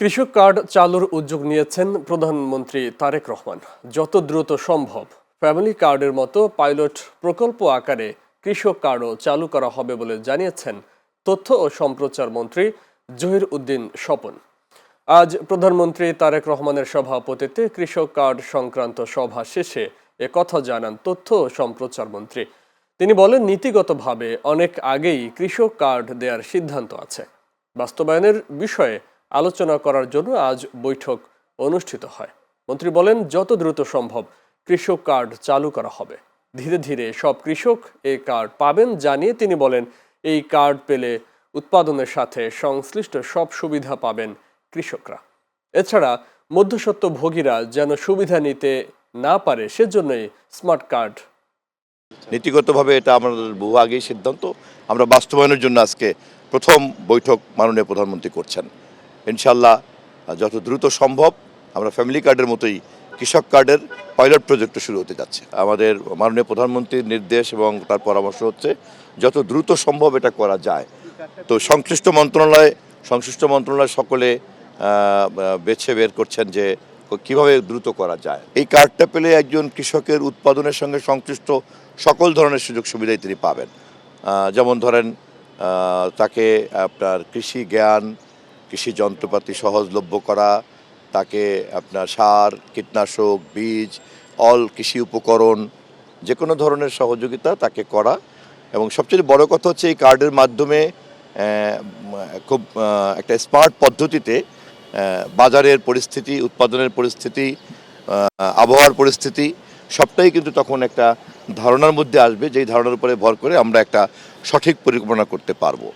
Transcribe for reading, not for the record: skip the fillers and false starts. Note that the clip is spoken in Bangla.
কৃষক কার্ড চালুর উদ্যোগ নিয়েছেন প্রধানমন্ত্রী তারেক রহমান। যত দ্রুত সম্ভব ফ্যামিলি কার্ডের মতো পাইলট প্রকল্প আকারে কৃষক কার্ডও চালু করা হবে বলে জানিয়েছেন তথ্য ও সম্প্রচার মন্ত্রী জহির উদ্দিন স্বপন। আজ প্রধানমন্ত্রী তারেক রহমানের সভাপতিত্বে কৃষক কার্ড সংক্রান্ত সভা শেষে একথা জানান তথ্য ও সম্প্রচার মন্ত্রী। তিনি বলেন, নীতিগতভাবে অনেক আগেই কৃষক কার্ড দেওয়ার সিদ্ধান্ত আছে। বাস্তবায়নের বিষয়ে আলোচনা করার জন্য আজ বৈঠক অনুষ্ঠিত হয়। মন্ত্রী বলেন, যত দ্রুত সম্ভব কৃষক কার্ড চালু করা হবে। ধীরে ধীরে সব কৃষক এই কার্ড পাবেন জানিয়ে তিনি বলেন, এই কার্ড পেলে উৎপাদনের সাথে সংশ্লিষ্ট সব সুবিধা পাবেন কৃষকরা। এছাড়া মধ্যস্বত্বভোগীরা যেন সুবিধা নিতে না পারে সেজন্যই স্মার্ট কার্ড। নীতিগতভাবে এটা আমাদের বহু আগেই সিদ্ধান্ত। আমরা বাস্তবায়নের জন্য আজকে প্রথম বৈঠক মাননীয় প্রধানমন্ত্রী করছেন। ইনশাল্লাহ যত দ্রুত সম্ভব আমরা ফ্যামিলি কার্ডের মতোই কৃষক কার্ডের পাইলট প্রজেক্ট শুরু হতে যাচ্ছে। আমাদের মাননীয় প্রধানমন্ত্রীর নির্দেশ এবং তার পরামর্শ হচ্ছে যত দ্রুত সম্ভব এটা করা যায়। তো সংশ্লিষ্ট মন্ত্রণালয় সকলে বেছে বের করছেন যে কিভাবে দ্রুত করা যায়। এই কার্ডটা পেলে একজন কৃষকের উৎপাদনের সঙ্গে সংশ্লিষ্ট সকল ধরনের সুযোগ সুবিধাই তিনি পাবেন। যেমন ধরেন তাকে আপনার কৃষি জ্ঞান, কৃষি যন্ত্রপাতি সহজলভ্য করা, তাকে আপনার সার, কীটনাশক, বীজ, কৃষি উপকরণ যে কোনো ধরনের সহযোগিতা তাকে করা। এবং সবচেয়ে বড় কথা হচ্ছে এই কার্ডের মাধ্যমে খুব একটা স্মার্ট পদ্ধতিতে বাজারের পরিস্থিতি, উৎপাদনের পরিস্থিতি, আবহাওয়ার পরিস্থিতি সবটাই কিন্তু তখন একটা ধারণার মধ্যে আসবে, যেই ধারণার উপরে ভর করে আমরা একটা সঠিক পরিকল্পনা করতে পারবো।